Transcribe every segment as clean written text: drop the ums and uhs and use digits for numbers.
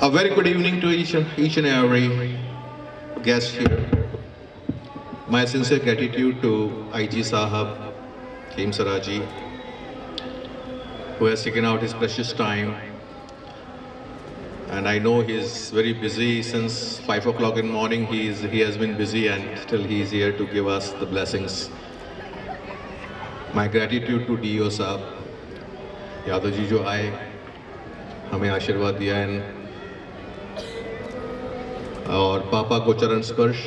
A very good evening to each and every guest here. My sincere gratitude to IG Sahab, Kim Saraji, who has taken out his precious time. And I know he's very busy since 5 o'clock in the morning. He has been busy and still he is here to give us the blessings. My gratitude to DO Sahab, Yadav ji जो आए हमें आशीर्वाद दिया है और पापा को चरण स्पर्श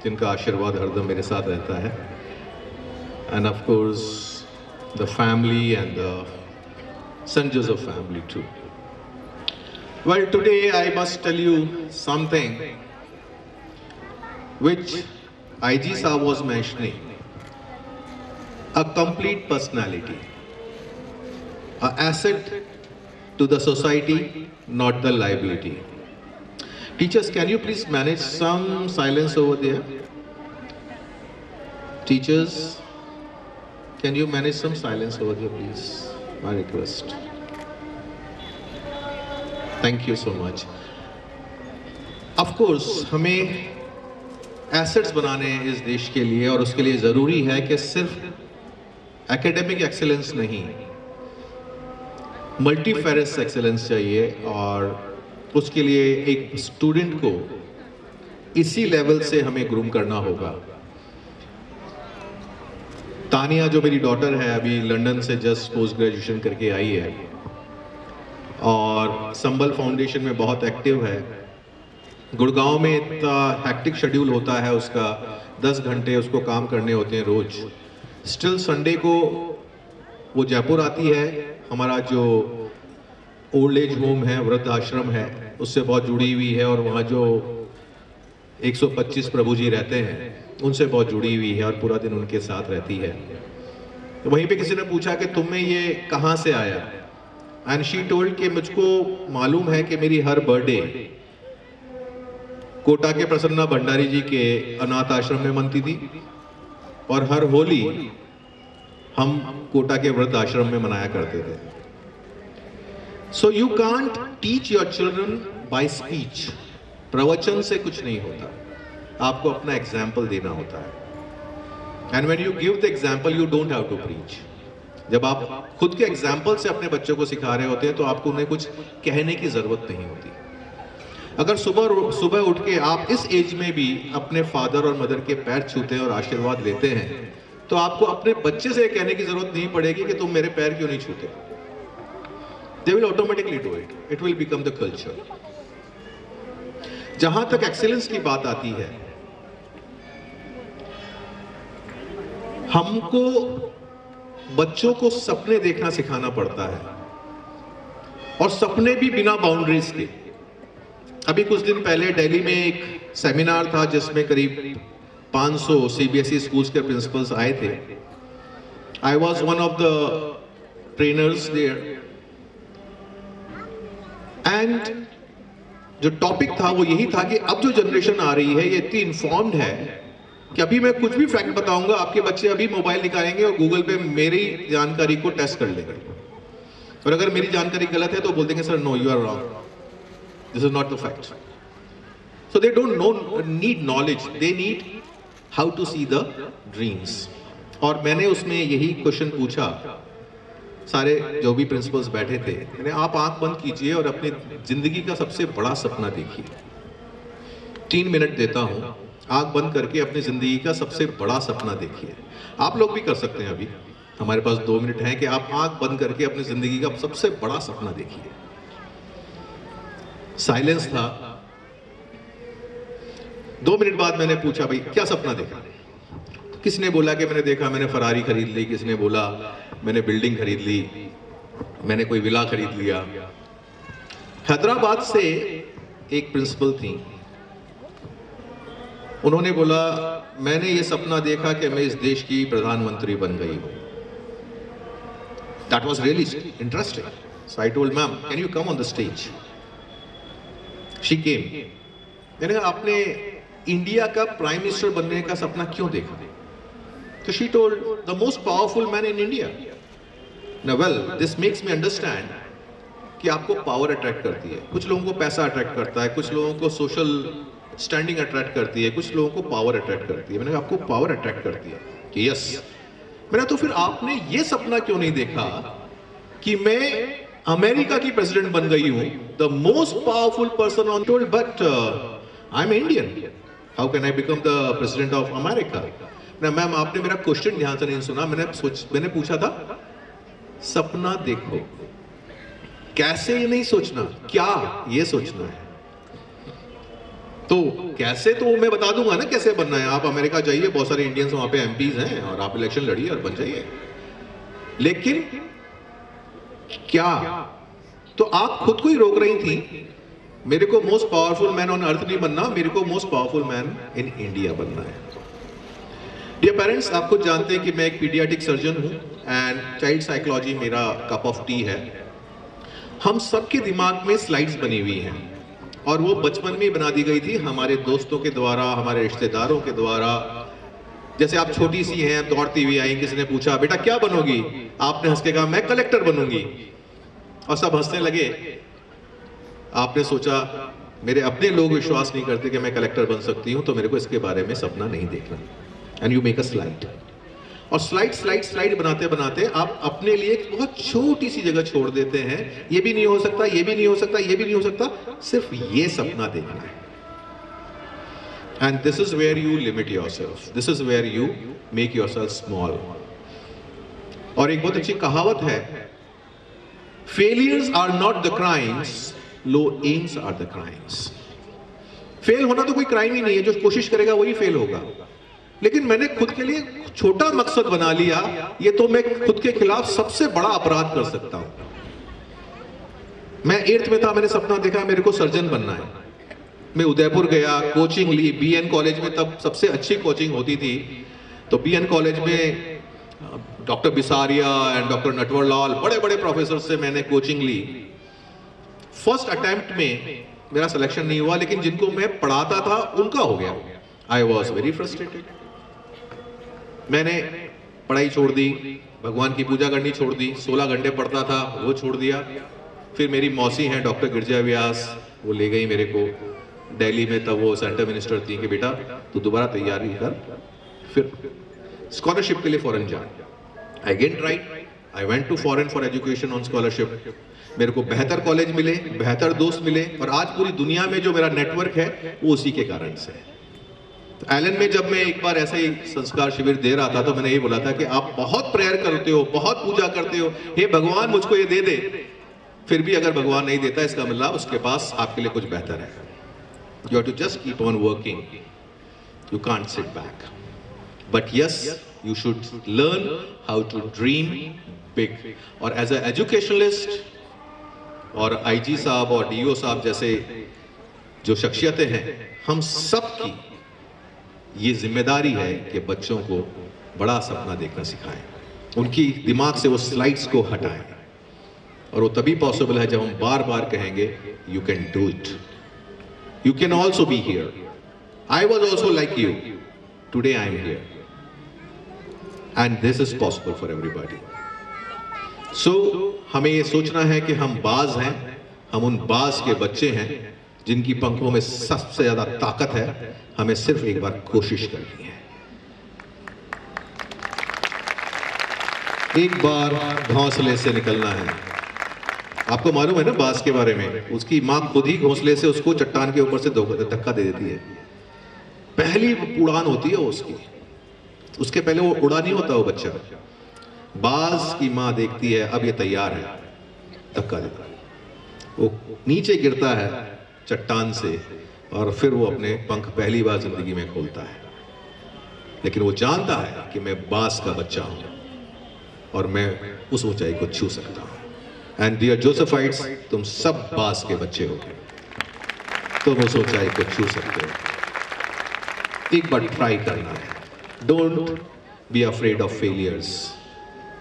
जिनका आशीर्वाद हरदम मेरे साथ रहता है and of course the family and the St. Joseph family too. Well, today I must tell you something which IG Saab was mentioning. A complete personality, an asset to the society, not the liability. Teachers, can you please manage some silence over there? Teachers, can you manage some silence over there, please? My request. Thank you so much. Of course, हमें assets बनाने हैं इस देश के लिए और उसके लिए ज़रूरी है कि सिर्फ academic excellence नहीं, multifarious excellence चाहिए और उसके लिए एक स्टूडेंट को इसी लेवल से हमें ग्रूम करना होगा. तानिया जो मेरी डॉटर है अभी लंदन से जस्ट पोस्ट ग्रेजुएशन करके आई है और संबल फाउंडेशन में बहुत एक्टिव है. गुड़गांव में इतना हैक्टिक शेड्यूल होता है उसका, 10 घंटे उसको काम करने होते हैं रोज. स्टिल संडे को वो जयपुर आती है. हमारा जो ओल्ड एज होम है, वृद्ध आश्रम है, उससे बहुत जुड़ी हुई है और वहाँ जो 125 प्रभु जी रहते हैं उनसे बहुत जुड़ी हुई है और पूरा दिन उनके साथ रहती है. तो वहीं पे किसी ने पूछा कि तुम में ये कहाँ से आया, एंड शी टोल्ड कि मुझको मालूम है कि मेरी हर बर्थडे कोटा के प्रसन्ना भंडारी जी के अनाथ आश्रम में मनती थी और हर होली हम कोटा के वृद्ध आश्रम में मनाया करते थे. So you can't teach your children by speech. प्रवचन से कुछ नहीं होता, आपको अपना एग्जाम्पल देना होता है. And when you give the example, you don't have to preach. जब आप खुद के एग्जाम्पल से अपने बच्चों को सिखा रहे होते हैं तो आपको उन्हें कुछ कहने की जरूरत नहीं होती. अगर सुबह उठ के आप इस एज में भी अपने फादर और मदर के पैर छूते हैं और आशीर्वाद लेते हैं तो आपको अपने बच्चे से कहने की जरूरत नहीं पड़ेगी कि तुम मेरे पैर क्यों नहीं छूते. They will automatically do it. It will become the culture. जहां तक एक्सीलेंस की बात आती है, हमको बच्चों को सपने देखना सिखाना पड़ता है और सपने भी बिना बाउंड्रीज के. अभी कुछ दिन पहले दिल्ली में एक सेमिनार था जिसमें करीब 500 CBSE स्कूल्स के प्रिंसिपल्स आए थे. I was one of the trainers there and जो टॉपिक था वो यही था कि अब जो जनरेशन आ रही है ये इतनी इन्फॉर्म्ड है कि अभी मैं कुछ भी फैक्ट बताऊंगा आपके बच्चे अभी मोबाइल निकालेंगे और गूगल पे मेरी जानकारी को टेस्ट कर लेंगे और अगर मेरी जानकारी गलत है तो बोल देंगे sir no you are wrong, this is not the fact. So they don't need knowledge, they need how to see the dreams. और मैंने उसमें यही क्वेश्चन पूछा, सारे जो भी प्रिंसिपल्स बैठे थे, मैंने आप आंख बंद कीजिए और अपनी जिंदगी का सबसे बड़ा सपना देखिए. 3 मिनट देता हूं, आंख बंद करके अपनी जिंदगी का सबसे बड़ा सपना देखिए. आप लोग भी कर सकते हैं, अभी हमारे पास 2 मिनट हैं कि आप आंख बंद करके अपनी जिंदगी का सबसे बड़ा सपना देखिए. साइलेंस था. 2 मिनट बाद मैंने पूछा भाई क्या सपना देखा. किसने बोला कि मैंने देखा मैंने फरारी खरीद ली, किसने बोला मैंने बिल्डिंग खरीद ली, मैंने कोई विला खरीद लिया. हैदराबाद से एक प्रिंसिपल थी, उन्होंने बोला मैंने ये सपना देखा कि मैं इस देश की प्रधानमंत्री बन गई हूं. That was really interesting. So I told ma'am can you come on the stage. She came. मैंने कहा आपने इंडिया का प्राइम मिनिस्टर बनने का सपना क्यों देखा. So she told, the most powerful man in India. Now, well, this makes me understand कि आपको पावर अट्रैक्ट करती है, कुछ लोगों को पैसा अट्रैक्ट करता है, कुछ लोगों को सोशल स्टैंडिंग अट्रैक्ट करती है, कुछ लोगों को पावर अट्रैक्ट करती है। मैंने कहा आपको पावर अट्रैक्ट करती है कि यस। मैंने तो फिर आपने ये सपना क्यों नहीं देखा कि मैं अमेरिका की प्रेसिडेंट बन गई हूं, the most powerful person on world, but I am Indian, how can I become the president of America? Ma'am आपने मेरा क्वेश्चन ध्यान से नहीं सुना। मैंने पूछा था सपना देखो, कैसे ये नहीं सोचना, क्या ये सोचना है। तो कैसे तो मैं बता दूंगा ना कैसे बनना है। आप अमेरिका जाइए, बहुत सारे इंडियंस वहां पे एमपीज हैं और आप इलेक्शन लड़िए और बन जाइए। लेकिन क्या, तो आप खुद को ही रोक रही थी। मेरे को most powerful man on earth नहीं बनना, मेरे को most powerful man in India बनना है। डियर पेरेंट्स, आप खुद जानते हैं कि मैं एक पीडियाट्रिक सर्जन हूं एंड चाइल्ड साइकोलॉजी मेरा कप ऑफ टी है। हम सबके दिमाग में स्लाइड्स बनी हुई हैं और वो बचपन में बना दी गई थी हमारे दोस्तों के द्वारा, हमारे रिश्तेदारों के द्वारा। जैसे आप छोटी सी हैं, दौड़ती हुई आई, किसी ने पूछा बेटा क्या बनोगी, आपने हंस के कहा मैं कलेक्टर बनूंगी, और सब हंसने लगे। आपने सोचा मेरे अपने लोग विश्वास नहीं करते कि मैं कलेक्टर बन सकती हूं, तो मेरे को इसके बारे में सपना नहीं देखना। And you make a slide, और स्लाइड बनाते बनाते आप अपने लिए एक बहुत छोटी सी जगह छोड़ देते हैं। ये भी नहीं हो सकता, ये भी नहीं हो सकता, ये भी नहीं हो सकता, सिर्फ ये सपना देखना है। And this is where you limit yourself, this is where you make yourself small. और एक बहुत अच्छी कहावत है, failures are not the crimes, low aims are the crimes. Fail होना तो कोई क्राइम ही नहीं है, जो कोशिश करेगा वही फेल होगा। लेकिन मैंने खुद के लिए छोटा मकसद बना लिया, ये तो मैं खुद के खिलाफ सबसे बड़ा अपराध कर सकता हूं। मैं 8th में था, मैंने सपना देखा मेरे को सर्जन बनना है। मैं उदयपुर गया, कोचिंग ली, बीएन कॉलेज में, तब सबसे अच्छी कोचिंग होती थी। तो बीएन कॉलेज में doctor Bisaria and doctor Natwarlal, बड़े बड़े प्रोफेसर से मैंने कोचिंग ली। फर्स्ट अटेम्प्ट में मेरा सिलेक्शन नहीं हुआ, लेकिन जिनको मैं पढ़ाता था उनका हो गया। I was very frustrated. मैंने पढ़ाई छोड़ दी, भगवान की पूजा करनी छोड़ दी, 16 घंटे पढ़ता था वो छोड़ दिया। फिर मेरी मौसी हैं डॉक्टर गिरजा व्यास, वो ले गई मेरे को दिल्ली में, तब वो सेंटर मिनिस्टर थी, कि बेटा तू दोबारा तैयारी कर, फिर स्कॉलरशिप के लिए फॉरेन जा। I again tried, I went to foreign for education on scholarship. मेरे को बेहतर कॉलेज मिले, बेहतर दोस्त मिले, और आज पूरी दुनिया में जो मेरा नेटवर्क है वो उसी के कारण से है। तो एलन में जब मैं एक बार ऐसा ही संस्कार शिविर दे रहा था, तो मैंने ये बोला था कि आप बहुत प्रेयर करते हो, बहुत पूजा करते हो, हे भगवान मुझको ये दे दे, फिर भी अगर भगवान नहीं देता, इसका मतलब उसके पास आपके लिए कुछ बेहतर है। You have to just keep on working, you can't sit back, but yes you should learn how to dream big. और एज ए एजुकेशनलिस्ट और आईजी साहब और डीओ साहब जैसे जो शख्सियतें हैं, हम सब की ये जिम्मेदारी है कि बच्चों को बड़ा सपना देखना सिखाएं, उनकी दिमाग से वो स्लाइड्स को हटाएं। और वो तभी पॉसिबल है जब हम बार बार कहेंगे you can do it, you can also be here, I was also like you, today I am here, and this is possible for everybody. So हमें ये सोचना है कि हम बाज हैं, हम उन बाज के बच्चे हैं जिनकी पंखों में सबसे ज्यादा ताकत है। हमें सिर्फ एक बार कोशिश करनी है, एक बार घोंसले से निकलना है। आपको मालूम है ना बाज के बारे में, उसकी माँ खुद ही घोंसले से उसको चट्टान के ऊपर से धक्का दे देती है। पहली उड़ान होती है उसकी, उसके पहले वो उड़ा नहीं होता वो बच्चा। बाज की माँ देखती है अब ये तैयार है, धक्का देता है, वो नीचे गिरता है चट्टान से, और फिर वो अपने पंख पहली बार जिंदगी में खोलता है। लेकिन वो जानता है कि मैं बाज का बच्चा हूं और मैं उस ऊंचाई को छू सकता हूं। एंड डियर जोसेफाइट्स, तुम सब बाज के बच्चे हो, तुम उस ऊंचाई को छू सकते हो। एक बार ट्राई करना है। Don't be afraid of failures,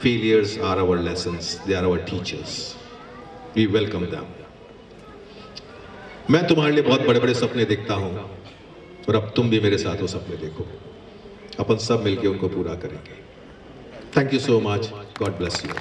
failures are our lessons, they are our teachers, we welcome them. मैं तुम्हारे लिए बहुत बड़े बड़े सपने देखता हूं, और अब तुम भी मेरे साथ वो सपने देखो, अपन सब मिलके उनको पूरा करेंगे। Thank you so much, God bless you.